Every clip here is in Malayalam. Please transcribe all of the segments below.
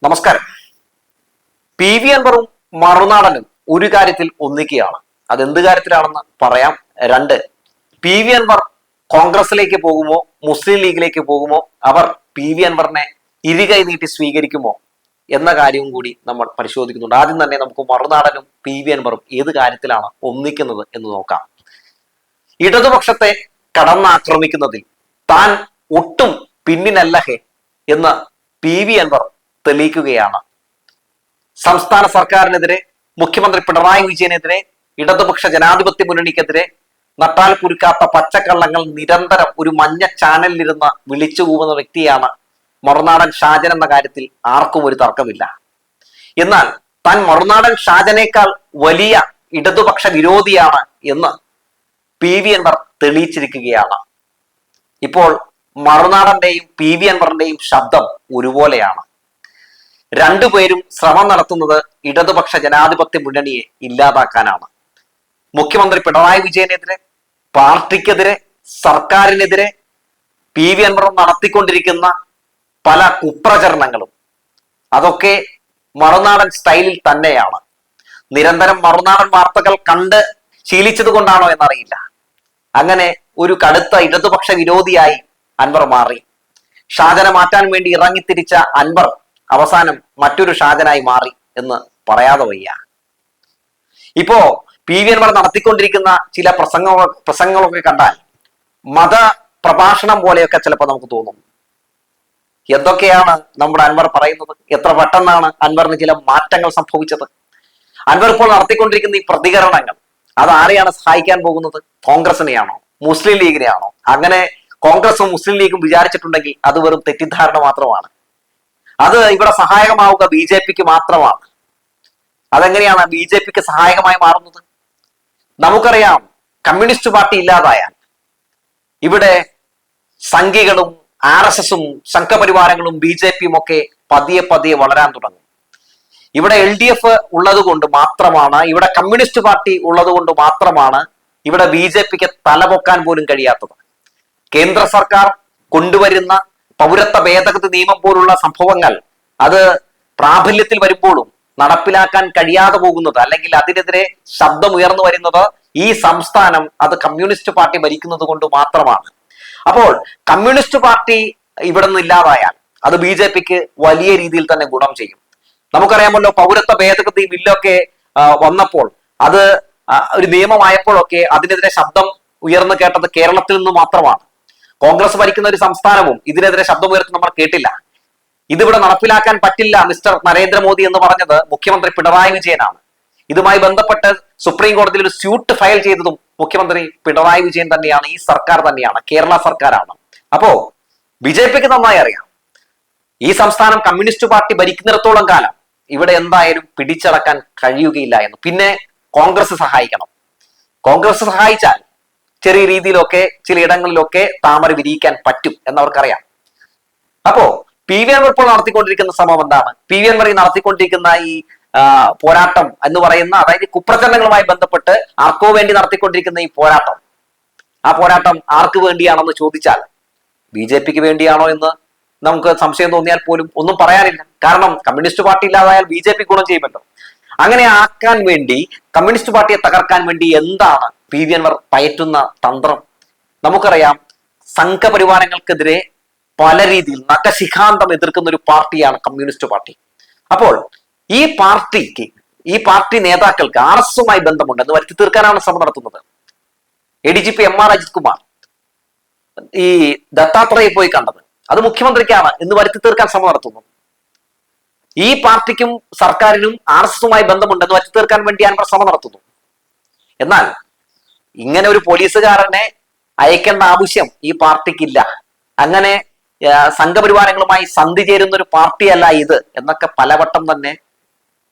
നമസ്കാരം. പി വി അൻവറും മറുനാടനും ഒരു കാര്യത്തിൽ ഒന്നിക്കുകയാണ്. അതെന്ത് കാര്യത്തിലാണെന്ന് പറയാം. രണ്ട്, പി വി അൻവർ കോൺഗ്രസിലേക്ക് പോകുമോ മുസ്ലിം ലീഗിലേക്ക് പോകുമോ, അവർ പി വി അൻവറിനെ ഇരുകൈ നീട്ടി സ്വീകരിക്കുമോ എന്ന കാര്യവും കൂടി നമ്മൾ പരിശോധിക്കുന്നുണ്ട്. ആദ്യം തന്നെ നമുക്ക് മറുനാടനും പി വി അൻവറും ഏത് കാര്യത്തിലാണ് ഒന്നിക്കുന്നത് എന്ന് നോക്കാം. ഇടതുപക്ഷത്തെ കടന്നാക്രമിക്കുന്നതിൽ താൻ ഒട്ടും പിന്നിലല്ലഹേ എന്ന് പി വി അൻവർ തെളിയിക്കുകയാണ്. സംസ്ഥാന സർക്കാരിനെതിരെ, മുഖ്യമന്ത്രി പിണറായി വിജയനെതിരെ, ഇടതുപക്ഷ ജനാധിപത്യ മുന്നണിക്കെതിരെ നട്ടാൽ കുരുക്കാത്ത പച്ചക്കള്ളങ്ങൾ നിരന്തരം ഒരു മഞ്ഞ ചാനലിലിരുന്ന് വിളിച്ചു കൂവുന്ന വ്യക്തിയാണ് മറുനാടൻ ഷാജൻ എന്ന കാര്യത്തിൽ ആർക്കും ഒരു തർക്കമില്ല. എന്നാൽ താൻ മറുനാടൻ ഷാജനേക്കാൾ വലിയ ഇടതുപക്ഷ വിരോധിയാണ് എന്ന് പി വി അൻവർ തെളിയിച്ചിരിക്കുകയാണ്. ഇപ്പോൾ മറുനാടന്റെയും പി വി അൻവറിന്റെയും ശബ്ദം ഒരുപോലെയാണ്. രണ്ടുപേരും ശ്രമം നടത്തുന്നത് ഇടതുപക്ഷ ജനാധിപത്യ മുന്നണിയെ ഇല്ലാതാക്കാനാണ്. മുഖ്യമന്ത്രി പിണറായി വിജയനെതിരെ, പാർട്ടിക്കെതിരെ, സർക്കാരിനെതിരെ പി വി അൻവർ നടത്തിക്കൊണ്ടിരിക്കുന്ന പല കുപ്രചരണങ്ങളും അതൊക്കെ മറുനാടൻ സ്റ്റൈലിൽ തന്നെയാണ്. നിരന്തരം മറുനാടൻ വാർത്തകൾ കണ്ട് ശീലിച്ചത് കൊണ്ടാണോ എന്നറിയില്ല, അങ്ങനെ ഒരു കടുത്ത ഇടതുപക്ഷ വിരോധിയായി അൻവർ മാറി. ഷാജനെ മാറ്റാൻ വേണ്ടി ഇറങ്ങിത്തിരിച്ച അൻവർ അവസാനം മറ്റൊരു ഷാജനായി മാറി എന്ന് പറയാതെ വയ്യ. ഇപ്പോ പി വി അൻവർ നടത്തിക്കൊണ്ടിരിക്കുന്ന ചില പ്രസംഗങ്ങളൊക്കെ കണ്ടാൽ മത പ്രഭാഷണം പോലെയൊക്കെ ചിലപ്പോൾ നമുക്ക് തോന്നും. എന്തൊക്കെയാണ് നമ്മുടെ അൻവർ പറയുന്നത്? എത്ര പെട്ടെന്നാണ് അൻവറിന് ചില മാറ്റങ്ങൾ സംഭവിച്ചത്? അൻവർ ഇപ്പോൾ നടത്തിക്കൊണ്ടിരിക്കുന്ന ഈ പ്രതികരണങ്ങൾ അത് ആരെയാണ് സഹായിക്കാൻ പോകുന്നത്? കോൺഗ്രസിനെയാണോ, മുസ്ലിം ലീഗിനെയാണോ? അങ്ങനെ കോൺഗ്രസും മുസ്ലിം ലീഗും വിചാരിച്ചിട്ടുണ്ടെങ്കിൽ അത് വെറും തെറ്റിദ്ധാരണ മാത്രമാണ്. അത് ഇവിടെ സഹായകമാവുക ബി ജെ പിക്ക് മാത്രമാണ്. അതെങ്ങനെയാണ് ബി ജെ പിക്ക് സഹായകമായി മാറുന്നത്? നമുക്കറിയാം, കമ്മ്യൂണിസ്റ്റ് പാർട്ടി ഇല്ലാതായാൽ ഇവിടെ സംഘികളും RSSും സംഘപരിവാരങ്ങളും ബി ജെ പിയും ഒക്കെ പതിയെ പതിയെ വളരാൻ തുടങ്ങും. ഇവിടെ LDF ഉള്ളത് കൊണ്ട് മാത്രമാണ്, ഇവിടെ കമ്മ്യൂണിസ്റ്റ് പാർട്ടി ഉള്ളത് കൊണ്ട് മാത്രമാണ് ഇവിടെ ബി ജെ പിക്ക് തലപൊക്കാൻ പോലും കഴിയാത്തത്. കേന്ദ്ര സർക്കാർ കൊണ്ടുവരുന്ന പൗരത്വ ഭേദഗതി നിയമം പോലുള്ള സംഭവങ്ങൾ അത് പ്രാബല്യത്തിൽ വരുമ്പോഴും നടപ്പിലാക്കാൻ കഴിയാതെ പോകുന്നത്, അല്ലെങ്കിൽ അതിനെതിരെ ശബ്ദം ഉയർന്നു വരുന്നത് ഈ സംസ്ഥാനം അത് കമ്മ്യൂണിസ്റ്റ് പാർട്ടി ഭരിക്കുന്നത് കൊണ്ട് മാത്രമാണ്. അപ്പോൾ കമ്മ്യൂണിസ്റ്റ് പാർട്ടി ഇവിടെ നിന്ന് ഇല്ലാതായാൽ അത് ബി ജെ പിക്ക് വലിയ രീതിയിൽ തന്നെ ഗുണം ചെയ്യും. നമുക്കറിയാമല്ലോ, പൗരത്വ ഭേദഗതി ബില്ലൊക്കെ വന്നപ്പോൾ, അത് ഒരു നിയമമായപ്പോഴൊക്കെ അതിനെതിരെ ശബ്ദം ഉയർന്നു കേട്ടത് കേരളത്തിൽ നിന്ന് മാത്രമാണ്. കോൺഗ്രസ് ഭരിക്കുന്ന ഒരു സംസ്ഥാനവും ഇതിനെതിരെ ശബ്ദമുയർത്തി നമ്മൾ കേട്ടില്ല. ഇതിവിടെ നടപ്പിലാക്കാൻ പറ്റില്ല മിസ്റ്റർ നരേന്ദ്രമോദി എന്ന് പറഞ്ഞത് മുഖ്യമന്ത്രി പിണറായി വിജയനാണ്. ഇതുമായി ബന്ധപ്പെട്ട് സുപ്രീം കോടതിയിൽ ഒരു സ്യൂട്ട് ഫയൽ ചെയ്തതും മുഖ്യമന്ത്രി പിണറായി വിജയൻ തന്നെയാണ്, ഈ സർക്കാർ തന്നെയാണ്, കേരള സർക്കാരാണ്. അപ്പോ ബി ജെ പിക്ക് നന്നായി അറിയാം, ഈ സംസ്ഥാനം കമ്മ്യൂണിസ്റ്റ് പാർട്ടി ഭരിക്കുന്നിടത്തോളം കാലം ഇവിടെ എന്തായാലും പിടിച്ചടക്കാൻ കഴിയുകയില്ല എന്ന്. പിന്നെ കോൺഗ്രസ് സഹായിക്കണം. കോൺഗ്രസ് സഹായിച്ചാൽ ചെറിയ രീതിയിലൊക്കെ ചിലയിടങ്ങളിലൊക്കെ താമര വിരിയിക്കാൻ പറ്റും എന്നവർക്കറിയാം. അപ്പോ പി വി അൻവർ ഇപ്പോൾ നടത്തിക്കൊണ്ടിരിക്കുന്ന ശ്രമം എന്താണ്? പി വി അൻവർ നടത്തിക്കൊണ്ടിരിക്കുന്ന ഈ പോരാട്ടം എന്ന് പറയുന്ന, അതായത് കുപ്രചരണങ്ങളുമായി ബന്ധപ്പെട്ട് ആർക്കോ വേണ്ടി നടത്തിക്കൊണ്ടിരിക്കുന്ന ഈ പോരാട്ടം, ആ പോരാട്ടം ആർക്ക് വേണ്ടിയാണെന്ന് ചോദിച്ചാൽ ബി ജെ പിക്ക് വേണ്ടിയാണോ എന്ന് നമുക്ക് സംശയം തോന്നിയാൽ പോലും ഒന്നും പറയാനില്ല. കാരണം കമ്മ്യൂണിസ്റ്റ് പാർട്ടി ഇല്ലാതായാൽ ബി ജെ പി ഗുണം ചെയ്യുമല്ലോ. അങ്ങനെ ആക്കാൻ വേണ്ടി, കമ്മ്യൂണിസ്റ്റ് പാർട്ടിയെ തകർക്കാൻ വേണ്ടി എന്താണ് പി വി അൻവർ പയറ്റുന്ന തന്ത്രം? നമുക്കറിയാം, സംഘപരിവാരങ്ങൾക്കെതിരെ പല രീതിയിൽ നഖശിഖാന്തം എതിർക്കുന്ന ഒരു പാർട്ടിയാണ് കമ്മ്യൂണിസ്റ്റ് പാർട്ടി. അപ്പോൾ ഈ പാർട്ടി നേതാക്കൾക്ക് RSSുമായി ബന്ധമുണ്ട് എന്ന് വരുത്തി തീർക്കാനാണ് ശ്രമം നടത്തുന്നത്. ADGP MR അജിത് കുമാർ ഈ ദത്താത്രയെ പോയി കണ്ടത് അത് മുഖ്യമന്ത്രിക്കാണ് എന്ന് വരുത്തി തീർക്കാൻ ശ്രമം നടത്തുന്നു. ഈ പാർട്ടിക്കും സർക്കാരിനും RSSുമായി ബന്ധമുണ്ടെന്ന് വരുത്തി തീർക്കാൻ വേണ്ടി അൻവർ ശ്രമം നടത്തുന്നു. എന്നാൽ ഇങ്ങനെ ഒരു പോലീസുകാരനെ അയക്കേണ്ട ആവശ്യം ഈ പാർട്ടിക്കില്ല. അങ്ങനെ സംഘപരിവാരങ്ങളുമായി സന്ധി ചേരുന്ന ഒരു പാർട്ടിയല്ല ഇത് എന്നൊക്കെ പലവട്ടം തന്നെ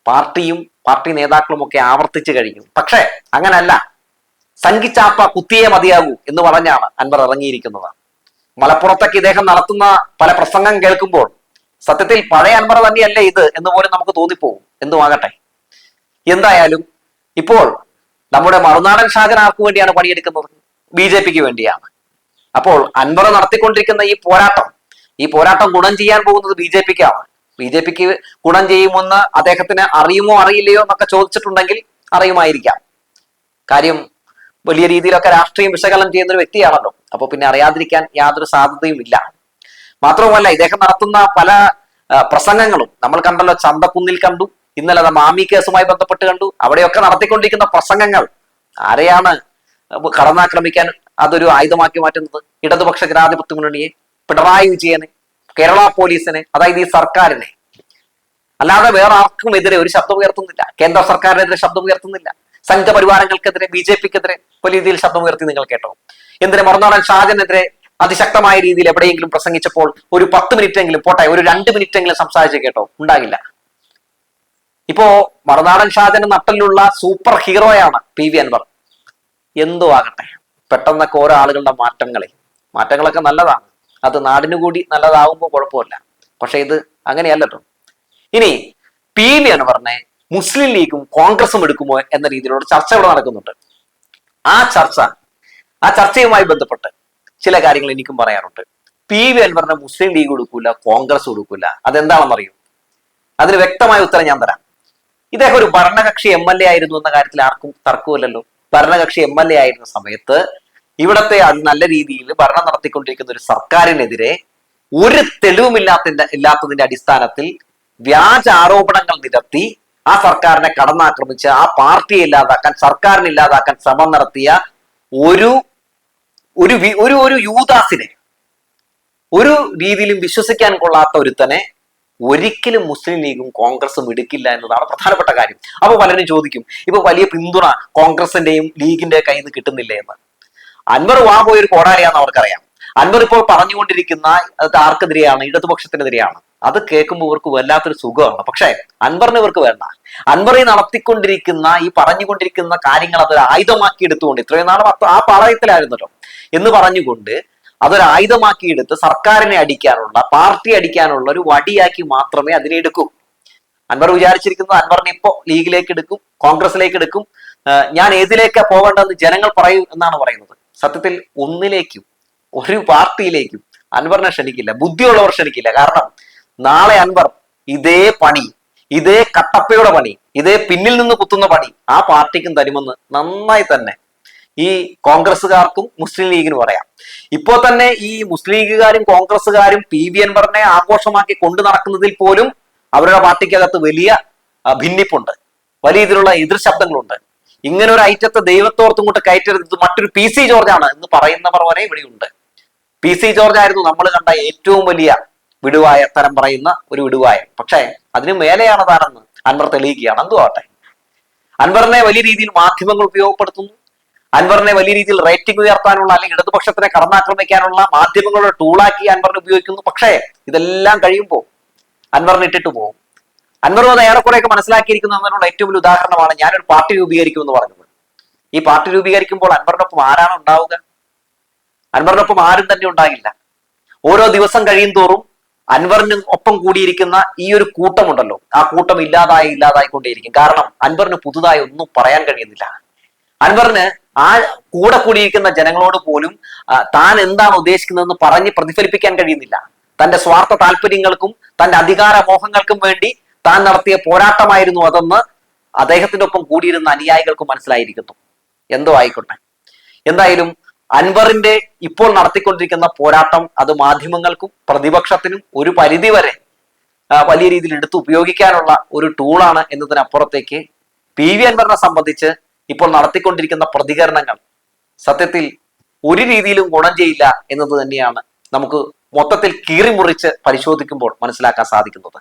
പാർട്ടിയും പാർട്ടി നേതാക്കളും ഒക്കെ ആവർത്തിച്ചു കഴിഞ്ഞു. പക്ഷേ അങ്ങനല്ല, സംഘിച്ചാപ്പ കുത്തിയേ മതിയാകൂ എന്ന് പറഞ്ഞാണ് അൻവർ ഇറങ്ങിയിരിക്കുന്നത്. മലപ്പുറത്തൊക്കെ ഇദ്ദേഹം നടത്തുന്ന പല പ്രസംഗം കേൾക്കുമ്പോൾ സത്യത്തിൽ പഴയ അൻവർ തന്നെയല്ലേ ഇത് എന്ന് പോലും നമുക്ക് തോന്നിപ്പോകും. എന്തുമാകട്ടെ, എന്തായാലും ഇപ്പോൾ നമ്മുടെ മറുനാടൻ ഷാജൻ ആർക്കു വേണ്ടിയാണ് പണിയെടുക്കുന്നത്? ബി ജെ പിക്ക് വേണ്ടിയാണ്. അപ്പോൾ അൻവർ നടത്തിക്കൊണ്ടിരിക്കുന്ന ഈ പോരാട്ടം ഗുണം ചെയ്യാൻ പോകുന്നത് ബി ജെ പിക്കാണ്. ബി ജെ പിക്ക് ഗുണം ചെയ്യുമെന്ന് അദ്ദേഹത്തിന് അറിയുമോ അറിയില്ലയോ എന്നൊക്കെ ചോദിച്ചിട്ടുണ്ടെങ്കിൽ അറിയുമായിരിക്കാം. കാര്യം വലിയ രീതിയിലൊക്കെ രാഷ്ട്രീയം വിശകലനം ചെയ്യുന്ന ഒരു വ്യക്തിയാണല്ലോ. അപ്പൊ പിന്നെ അറിയാതിരിക്കാൻ യാതൊരു സാധ്യതയും ഇല്ല. മാത്രവുമല്ല, ഇദ്ദേഹം നടത്തുന്ന പല പ്രസംഗങ്ങളും നമ്മൾ കണ്ടല്ലോ. ചന്തക്കുന്നിൽ കണ്ടു, ഇന്നലെ മാമി കേസുമായി ബന്ധപ്പെട്ട് കണ്ടു. അവിടെയൊക്കെ നടത്തിക്കൊണ്ടിരിക്കുന്ന പ്രസംഗങ്ങൾ ആരെയാണ് കടന്നാക്രമിക്കാൻ അതൊരു ആയുധമാക്കി മാറ്റുന്നത്? ഇടതുപക്ഷ ജനാധിപത്യ മുന്നണിയെ, പിണറായി വിജയനെ, കേരള പോലീസിനെ, അതായത് ഈ സർക്കാരിനെ. അല്ലാതെ വേറെ ആർക്കും എതിരെ ഒരു ശബ്ദം ഉയർത്തുന്നില്ല. കേന്ദ്ര സർക്കാരിനെതിരെ ശബ്ദം ഉയർത്തുന്നില്ല. സംഘപരിവാരങ്ങൾക്കെതിരെ, ബി ജെ പിക്കെതിരെ വലിയ രീതിയിൽ ശബ്ദം ഉയർത്തി നിങ്ങൾ കേട്ടോ. എന്തിന് മറുനാടൻ ഷാജനെതിരെ അതിശക്തമായ രീതിയിൽ എവിടെയെങ്കിലും പ്രസംഗിച്ചപ്പോൾ ഒരു 10 മിനിറ്റെങ്കിലും പോട്ടെ, ഒരു 2 മിനിറ്റെങ്കിലും സംസാരിച്ച് കേട്ടോ? ഉണ്ടാകില്ല. ഇപ്പോ മറുനാടൻ ഷാജന് നട്ടലിലുള്ള സൂപ്പർ ഹീറോയാണ് PV അൻവർ. എന്തോ ആകട്ടെ, പെട്ടെന്നൊക്കെ ഓരോ ആളുകളുടെ മാറ്റങ്ങളൊക്കെ നല്ലതാണ്. അത് നാടിനു കൂടി നല്ലതാവുമ്പോൾ കുഴപ്പമില്ല. പക്ഷെ ഇത് അങ്ങനെയല്ലോ. ഇനി PV അൻവറിനെ മുസ്ലിം ലീഗും കോൺഗ്രസും എടുക്കുമോ എന്ന രീതിയിലുള്ള ചർച്ച ഇവിടെ നടക്കുന്നുണ്ട്. ആ ചർച്ചയുമായി ബന്ധപ്പെട്ട് ചില കാര്യങ്ങൾ എനിക്കും പറയാനുണ്ട്. PV അൻവറിനെ മുസ്ലിം ലീഗ് കൊടുക്കൂല, കോൺഗ്രസ് കൊടുക്കൂല. അതെന്താണെന്നറിയും? അതിന് വ്യക്തമായ ഉത്തരം ഞാൻ തരാം. ഇദ്ദേഹം ഒരു ഭരണകക്ഷി MLA ആയിരുന്നു എന്ന കാര്യത്തിൽ ആർക്കും തർക്കമില്ലല്ലോ. ഭരണകക്ഷി MLA ആയിരുന്ന സമയത്ത് ഇവിടത്തെ നല്ല രീതിയിൽ ഭരണം നടത്തിക്കൊണ്ടിരിക്കുന്ന ഒരു സർക്കാരിനെതിരെ ഒരു തെളിവുമില്ലാത്തതിന്റെ അടിസ്ഥാനത്തിൽ വ്യാജ ആരോപണങ്ങൾ നിരത്തി ആ സർക്കാരിനെ കടന്നാക്രമിച്ച് ആ പാർട്ടിയെ ഇല്ലാതാക്കാൻ, സർക്കാരിനെ ഇല്ലാതാക്കാൻ ശ്രമം നടത്തിയ ഒരു യൂദാസിനെ, ഒരു രീതിയിലും വിശ്വസിക്കാൻ കൊള്ളാത്ത ഒരുത്തനെ ഒരിക്കലും മുസ്ലിം ലീഗും കോൺഗ്രസും എടുക്കില്ല എന്നതാണ് പ്രധാനപ്പെട്ട കാര്യം. അപ്പൊ പലരും ചോദിക്കും, ഇപ്പൊ വലിയ പിന്തുണ കോൺഗ്രസിന്റെയും ലീഗിന്റെ കയ്യിൽ നിന്ന് കിട്ടുന്നില്ലേ എന്ന്. അൻവർ പോയൊരു കോടാലിയാന്ന് അവർക്കറിയാം. അൻവർ ഇപ്പോൾ പറഞ്ഞുകൊണ്ടിരിക്കുന്ന ആർക്കെതിരെയാണ്? ഇടതുപക്ഷത്തിനെതിരെയാണ്. അത് കേൾക്കുമ്പോൾ ഇവർക്ക് വല്ലാത്തൊരു സുഖമാണ്. പക്ഷെ അൻവറിന് ഇവർക്ക് വേണ്ട. അൻവർ ഈ പറഞ്ഞുകൊണ്ടിരിക്കുന്ന കാര്യങ്ങൾ അതൊരു ആയുധമാക്കി എടുത്തുകൊണ്ട്, ഇത്രയും നാളും ആ പാളയത്തിലായിരുന്നല്ലോ എന്ന് പറഞ്ഞുകൊണ്ട് അതൊരു ആയുധമാക്കി എടുത്ത് സർക്കാരിനെ അടിക്കാനുള്ള, പാർട്ടി അടിക്കാനുള്ള ഒരു വടിയാക്കി മാത്രമേ അതിനെ എടുക്കൂ. അൻവർ വിചാരിച്ചിരിക്കുന്നത് അൻവറിനെ ഇപ്പോ ലീഗിലേക്ക് എടുക്കും, കോൺഗ്രസിലേക്ക് എടുക്കും, ഞാൻ ഏതിലേക്കാ പോകേണ്ടതെന്ന് ജനങ്ങൾ പറയൂ എന്നാണ് പറയുന്നത്. സത്യത്തിൽ ഒന്നിലേക്കും ഒരു പാർട്ടിയിലേക്കും അൻവറിനെ ക്ഷണിക്കില്ല, ബുദ്ധിയുള്ളവർ ക്ഷണിക്കില്ല. കാരണം നാളെ അൻവർ ഇതേ പണി, ഇതേ കട്ടപ്പയുടെ പണി, ഇതേ പിന്നിൽ നിന്ന് കുത്തുന്ന പണി ആ പാർട്ടിക്കും തരുമെന്ന് നന്നായി തന്നെ ഈ കോൺഗ്രസ്സുകാർക്കും മുസ്ലിം ലീഗിനും പറയാം. ഇപ്പോ തന്നെ ഈ മുസ്ലിം ലീഗുകാരും കോൺഗ്രസ്സുകാരും PV അൻവറിനെ ആഘോഷമാക്കി കൊണ്ടു നടക്കുന്നതിൽ പോലും അവരുടെ പാർട്ടിക്കകത്ത് വലിയ ഭിന്നിപ്പുണ്ട്, വലിയ രീതിയിലുള്ള എതിർ ശബ്ദങ്ങളുണ്ട്. ഇങ്ങനെ ഒരു ഐറ്റത്തെ ദൈവത്തോർത്തും കൊണ്ട് കയറ്റരുത്, മറ്റൊരു PC ജോർജാണ് എന്ന് പറയുന്നവർ വരെ ഇവിടെയുണ്ട്. PC ജോർജ് ആയിരുന്നു നമ്മൾ കണ്ട ഏറ്റവും വലിയ തരം പറയുന്ന ഒരു വിടുവായൻ. പക്ഷേ അതിനു മേലെയാണ് താനെന്ന് അൻവർ തെളിയിക്കുകയാണ്. എന്തുവാട്ടെ, അൻവറിനെ വലിയ രീതിയിൽ മാധ്യമങ്ങൾ ഉപയോഗപ്പെടുത്തുന്നു. അൻവറിനെ വലിയ രീതിയിൽ റേറ്റിംഗ് ഉയർത്താനുള്ള, അല്ലെങ്കിൽ ഇടതുപക്ഷത്തിനെ കടന്നാക്രമിക്കാനുള്ള മാധ്യമങ്ങളുടെ ടൂളാക്കി അൻവറിനെ ഉപയോഗിക്കുന്നു. പക്ഷേ ഇതെല്ലാം കഴിയുമ്പോൾ അൻവറിനെ ഇട്ടിട്ട് പോകും. അൻവർ അത് ഏറെക്കുറെയൊക്കെ മനസ്സിലാക്കിയിരിക്കുന്നു എന്നതിനുള്ള ഏറ്റവും വലിയ ഉദാഹരണമാണ് ഞാനൊരു പാർട്ടി രൂപീകരിക്കുമെന്ന് പറഞ്ഞത്. ഈ പാർട്ടി രൂപീകരിക്കുമ്പോൾ അൻവറിനൊപ്പം ആരാണ് ഉണ്ടാവുക? അൻവറിനൊപ്പം ആരും തന്നെ ഉണ്ടാകില്ല. ഓരോ ദിവസം കഴിയും തോറും അൻവറിന് ഒപ്പം കൂടിയിരിക്കുന്ന ഈ ഒരു കൂട്ടമുണ്ടല്ലോ, ആ കൂട്ടം ഇല്ലാതായിക്കൊണ്ടേയിരിക്കും. കാരണം അൻവറിന് പുതുതായി ഒന്നും പറയാൻ കഴിയുന്നില്ല. അൻവറിന് ആ കൂടെ കൂടിയിരിക്കുന്ന ജനങ്ങളോട് പോലും താൻ എന്താണ് ഉദ്ദേശിക്കുന്നതെന്ന് പറഞ്ഞ് പ്രതിഫലിപ്പിക്കാൻ കഴിയുന്നില്ല. തന്റെ സ്വാർത്ഥ താല്പര്യങ്ങൾക്കും തന്റെ അധികാര മോഹങ്ങൾക്കും വേണ്ടി താൻ നടത്തിയ പോരാട്ടമായിരുന്നു അതെന്ന് അദ്ദേഹത്തിന്റെ ഒപ്പം കൂടിയിരുന്ന അനുയായികൾക്കും മനസ്സിലായിരിക്കുന്നു. എന്തോ ആയിക്കോട്ടെ, എന്തായാലും അൻവറിന്റെ ഇപ്പോൾ നടത്തിക്കൊണ്ടിരിക്കുന്ന പോരാട്ടം അത് മാധ്യമങ്ങൾക്കും പ്രതിപക്ഷത്തിനും ഒരു പരിധിവരെ വലിയ രീതിയിൽ എടുത്ത് ഉപയോഗിക്കാനുള്ള ഒരു ടൂളാണ് എന്നതിനപ്പുറത്തേക്ക് PV അൻവറിനെ സംബന്ധിച്ച് ഇപ്പോൾ നടത്തിക്കൊണ്ടിരിക്കുന്ന പ്രതികരണങ്ങൾ സത്യത്തിൽ ഒരു രീതിയിലും ഗുണം ചെയ്യില്ല എന്നത് തന്നെയാണ് നമുക്ക് മൊത്തത്തിൽ കീറിമുറിച്ച് പരിശോധിക്കുമ്പോൾ മനസ്സിലാക്കാൻ സാധിക്കുന്നത്.